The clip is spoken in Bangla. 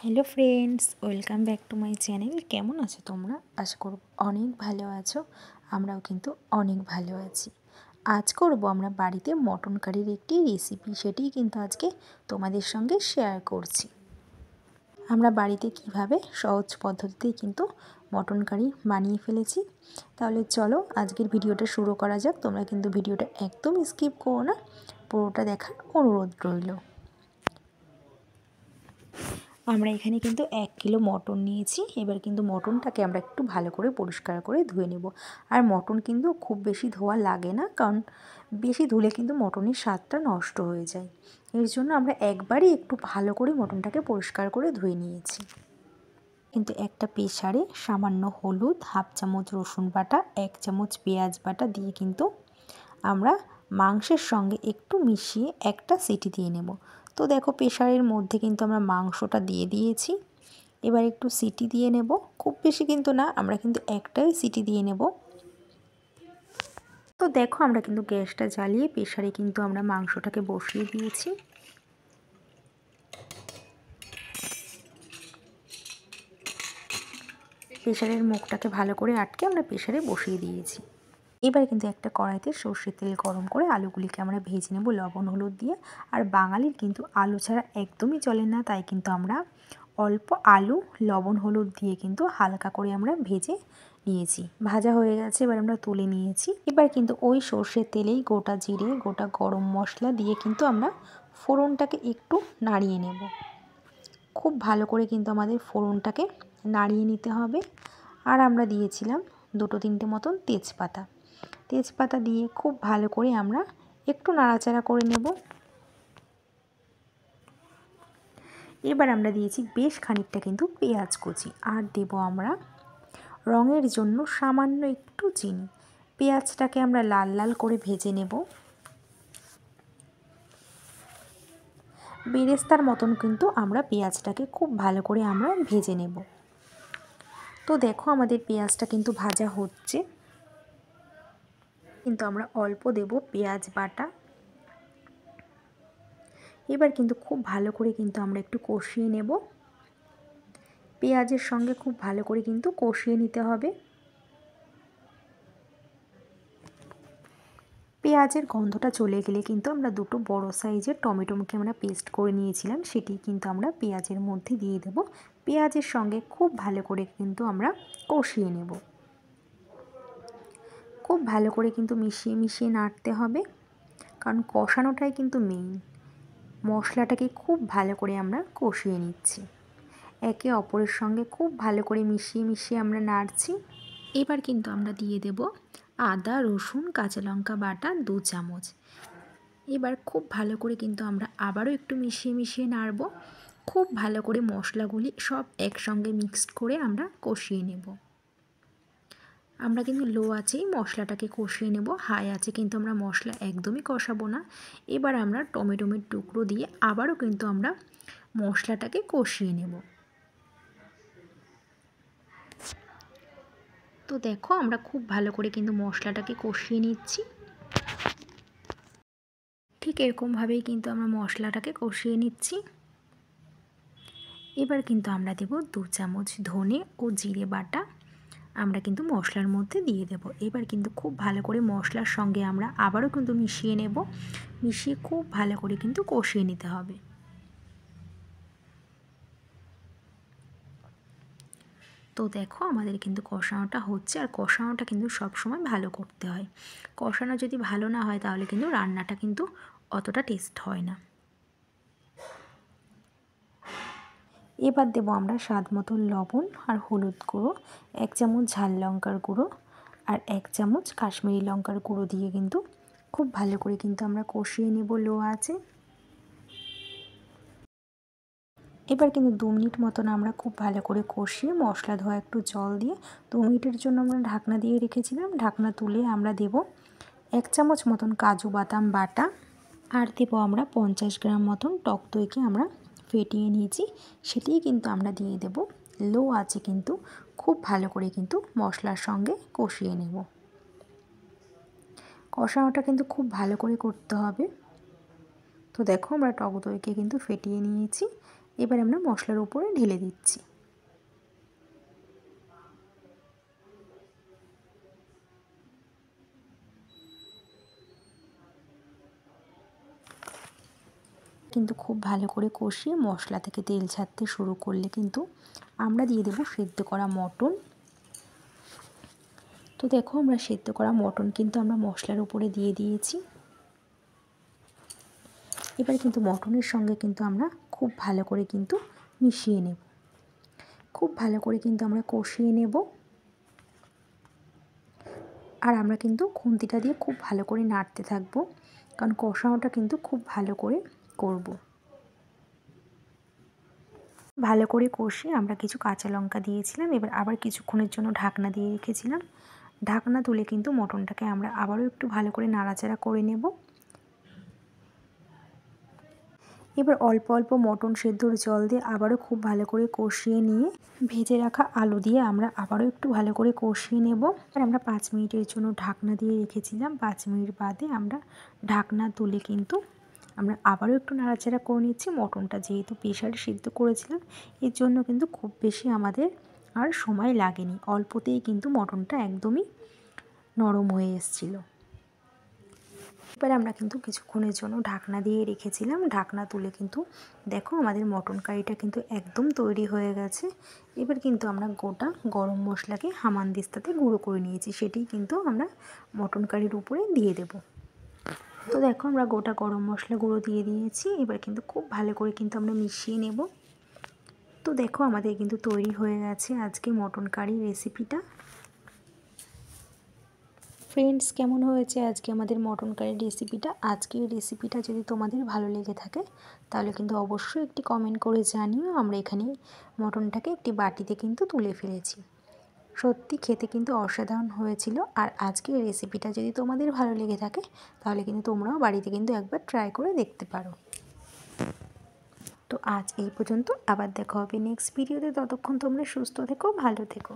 Hello friends, welcome back to my channel. কেমন আছো তোমরা? আশা করব অনেক ভালো আছো। আমরাও কিন্তু অনেক ভালো আছি। আজ করব আমরা বাড়িতে মটন কারির একটি রেসিপি, সেটিই কিন্তু আজকে তোমাদের সঙ্গে শেয়ার করছি। আমরা বাড়িতে কিভাবে সহজ পদ্ধতিতেই কিন্তু মটন কারি বানিয়ে ফেলেছি। তাহলে চলো আজকের ভিডিওটা শুরু করা যাক। তোমরা কিন্তু ভিডিওটা একদম স্কিপ করো না, পুরোটা দেখার অনুরোধ রইল। আমরা এখানে কিন্তু 1 কিলো মটন নিয়েছি। এবার কিন্তু মটনটাকে আমরা একটু ভালো করে পরিষ্কার করে ধুয়ে নেব। আর মটন কিন্তু খুব বেশি ধোয়া লাগে না, কারণ বেশি ধুলে কিন্তু মটনের স্বাদটা নষ্ট হয়ে যায়। এর জন্য আমরা একবারই একটু ভালো করে মটনটাকে পরিষ্কার করে ধুয়ে নিয়েছি। কিন্তু একটা প্রেসারে সামান্য হলুদ, হাফ চামচ রসুন বাটা, 1 চামচ পেঁয়াজ বাটা দিয়ে কিন্তু আমরা মাংসের সঙ্গে একটু মিশিয়ে একটা সিটি দিয়ে নেব। তো দেখো প্রেসারের মধ্যে কিন্তু আমরা মাংসটা দিয়ে দিয়েছি। এবার একটু সিটি দিয়ে নেব, খুব বেশি কিন্তু না, আমরা কিন্তু একটাই সিটি দিয়ে নেব। তো দেখো আমরা কিন্তু গ্যাসটা জ্বালিয়ে প্রেসারে কিন্তু আমরা মাংসটাকে বসিয়ে দিয়েছি। প্রেসারের মুখটাকে ভালো করে আটকে আমরা প্রেসারে বসিয়ে দিয়েছি। এবার কিন্তু একটা কড়াইতে সর্ষের তেল গরম করে আলুগুলিকে আমরা ভেজে নেব লবণ হলুদ দিয়ে। আর বাঙালির কিন্তু আলু ছাড়া একদমই চলে না, তাই কিন্তু আমরা অল্প আলু লবণ হলুদ দিয়ে কিন্তু হালকা করে আমরা ভেজে নিয়েছি। ভাজা হয়ে গেছে, এবার আমরা তুলে নিয়েছি। এবার কিন্তু ওই সর্ষের তেলেই গোটা জিরে, গোটা গরম মশলা দিয়ে কিন্তু আমরা ফোড়নটাকে একটু নাড়িয়ে নেব। খুব ভালো করে কিন্তু আমাদের ফোড়নটাকে নাড়িয়ে নিতে হবে। আর আমরা দিয়েছিলাম 2-3টে মতন তেজপাতা দিয়ে খুব ভালো করে আমরা একটু নাড়াচাড়া করে নেব। এবার আমরা দিয়েছি বেশ খানিকটা কিন্তু পেঁয়াজ কুচি, আর দেব আমরা রঙের জন্য সামান্য একটু চিনি। পেঁয়াজটাকে আমরা লাল লাল করে ভেজে নেব, বেরেস্তার মতন কিন্তু আমরা পেঁয়াজটাকে খুব ভালো করে আমরা ভেজে নেব। তো দেখো আমাদের পেঁয়াজটা কিন্তু ভাজা হচ্ছে। কিন্তু আমরা অল্প দেব পেঁয়াজ বাটা। এবার কিন্তু খুব ভালো করে কিন্তু আমরা একটু কষিয়ে নেব। পেঁয়াজের সঙ্গে খুব ভালো করে কিন্তু কষিয়ে নিতে হবে। পেঁয়াজের গন্ধটা চলে গেলে কিন্তু আমরা 2টো বড় সাইজের টমেটোকে আমরা পেস্ট করে নিয়েছিলাম, সেটি কিন্তু আমরা পেঁয়াজের মধ্যে দিয়ে দেব। পেঁয়াজের সঙ্গে খুব ভালো করে কিন্তু আমরা কষিয়ে নেব। খুব ভালো করে কিন্তু মিশিয়ে মিশিয়ে নাড়তে হবে, কারণ কষানোটাই কিন্তু মেইন। মশলাটাকে খুব ভালো করে আমরা কষিয়ে নিচ্ছি। একে অপরের সঙ্গে খুব ভালো করে মিশিয়ে মিশিয়ে আমরা নাড়ছি। এবার কিন্তু আমরা দিয়ে দেব আদা রসুন কাঁচা লঙ্কা বাটা 2 চামচ। এবার খুব ভালো করে কিন্তু আমরা আবারও একটু মিশিয়ে মিশিয়ে নাড়ব। খুব ভালো করে মশলাগুলি সব একসঙ্গে মিক্সড করে আমরা কষিয়ে নেব। আমরা কিন্তু লো আঁচেই মশলাটাকে কষিয়ে নেব, হাই আঁচে কিন্তু আমরা মশলা একদমই কষাবো না। এবার আমরা টমেটোর টুকরো দিয়ে আবারও কিন্তু আমরা মশলাটাকে কষিয়ে নেব। তো দেখো আমরা খুব ভালো করে কিন্তু মশলাটাকে কষিয়ে নিচ্ছি। ঠিক এরকমভাবেই কিন্তু আমরা মশলাটাকে কষিয়ে নিচ্ছি। এবার কিন্তু আমরা দেব 2 চামচ ধনে ও জিরে বাটা, আমরা কিন্তু মশলার মধ্যে দিয়ে দেব। এবার কিন্তু খুব ভালো করে মশলার সঙ্গে আমরা আবারও কিন্তু মিশিয়ে নেব। মিশিয়ে খুব ভালো করে কিন্তু কষিয়ে নিতে হবে। তো দেখো আমাদের কিন্তু কষানোটা হচ্ছে, আর কষানোটা কিন্তু সবসময় ভালো করতে হয়। কষানো যদি ভালো না হয় তাহলে কিন্তু রান্নাটা কিন্তু অতটা টেস্ট হয় না। এবার দেবো আমরা স্বাদ মতো লবণ আর হলুদ গুঁড়ো, 1 চামচ ঝাল লঙ্কার গুঁড়ো আর 1 চামচ কাশ্মীরি লঙ্কার গুঁড়ো দিয়ে কিন্তু খুব ভালো করে কিন্তু আমরা কষিয়ে নেব লো আঁচে। এবার কিন্তু 2 মিনিট মতন আমরা খুব ভালো করে কষিয়ে মশলা ধোয়া একটু জল দিয়ে 2 মিনিটের জন্য আমরা ঢাকনা দিয়ে রেখেছিলাম। ঢাকনা তুলে আমরা দেব 1 চামচ মতন কাজু বাদাম বাটা, আর দেবো আমরা 50 গ্রাম মতন টক দইকে আমরা ফেটিয়ে নিয়েছি, সেটিই কিন্তু আমরা দিয়ে দেব। লো আঁচে কিন্তু খুব ভালো করে কিন্তু মশলার সঙ্গে কষিয়ে নেব। কষানোটা কিন্তু খুব ভালো করে করতে হবে। তো দেখো আমরা টক দইকে কিন্তু ফেটিয়ে নিয়েছি। এবার আমরা মশলার উপরে ঢেলে দিচ্ছি। কিন্তু খুব ভালো করে কষিয়ে মশলা থেকে তেল ছাড়তে শুরু করলে কিন্তু আমরা দিয়ে দেবো সেদ্ধ করা মটন। তো দেখো আমরা সেদ্ধ করা মটন কিন্তু আমরা মশলার উপরে দিয়ে দিয়েছি। এবার কিন্তু মটনের সঙ্গে কিন্তু আমরা খুব ভালো করে কিন্তু মিশিয়ে নেব, খুব ভালো করে কিন্তু আমরা কষিয়ে নেব। আর আমরা কিন্তু খুন্তিটা দিয়ে খুব ভালো করে নাড়তে থাকবো, কারণ কষানোটা কিন্তু খুব ভালো করে করব। ভালো করে কষিয়ে আমরা কিছু কাঁচা লঙ্কা দিয়েছিলাম। এবার আবার কিছুক্ষণের জন্য ঢাকনা দিয়ে রেখেছিলাম। ঢাকনা তুলে কিন্তু মটনটাকে আমরা আবারও একটু ভালো করে নাড়াচাড়া করে নেব। এবার অল্প অল্প মটন সেদ্ধর জল দিয়ে আবারও খুব ভালো করে কষিয়ে নিয়ে ভেজে রাখা আলু দিয়ে আমরা আবারও একটু ভালো করে কষিয়ে নেব। আর আমরা 5 মিনিটের জন্য ঢাকনা দিয়ে রেখেছিলাম। 5 মিনিট বাদে আমরা ঢাকনা তুলে কিন্তু আমরা আবারও একটু নাড়াচাড়া করে নিচ্ছি। মটনটা যেহেতু প্রেসারে সিদ্ধ করেছিলাম, এর জন্য কিন্তু খুব বেশি আমাদের আর সময় লাগেনি, অল্পতেই কিন্তু মটনটা একদমই নরম হয়ে এসেছিলো। এবার আমরা কিন্তু কিছুক্ষণের জন্য ঢাকনা দিয়ে রেখেছিলাম। ঢাকনা তুলে কিন্তু দেখো আমাদের মটন কারিটা কিন্তু একদম তৈরি হয়ে গেছে। এবার কিন্তু আমরা গোটা গরম মশলাকে হামানদিস্তাতে গুঁড়ো করে নিয়েছি, সেটি কিন্তু আমরা মটন কারির উপরে দিয়ে দেব। তো দেখো আমরা গোটা গরম মশলা গুঁড়ো দিয়ে দিয়েছি। এবার কিন্তু খুব ভালো করে কিন্তু আমরা মিশিয়ে নেব। তো দেখো আমাদের কিন্তু তৈরি হয়ে গেছে আজকে মটন কারি রেসিপিটা। ফ্রেন্ডস, কেমন হয়েছে আজকে আমাদের মটন কারি রেসিপিটা? আজকে এই রেসিপিটা যদি তোমাদের ভালো লেগে থাকে তাহলে কিন্তু অবশ্যই একটি কমেন্ট করে জানিও। আমরা এখানে মটনটাকে একটি বাটিতে কিন্তু তুলে ফেলেছি। সত্যি খেতে কিন্তু অসাধারণ হয়েছিল। আর আজকে এই রেসিপিটা যদি তোমাদের ভালো লেগে থাকে তাহলে কিন্তু তোমরাও বাড়িতে কিন্তু একবার ট্রাই করে দেখতে পারো। তো আজ এই পর্যন্ত, আবার দেখা হবে নেক্সট ভিডিওতে। ততক্ষণ তোমরা সুস্থ থেকো, ভালো থেকো।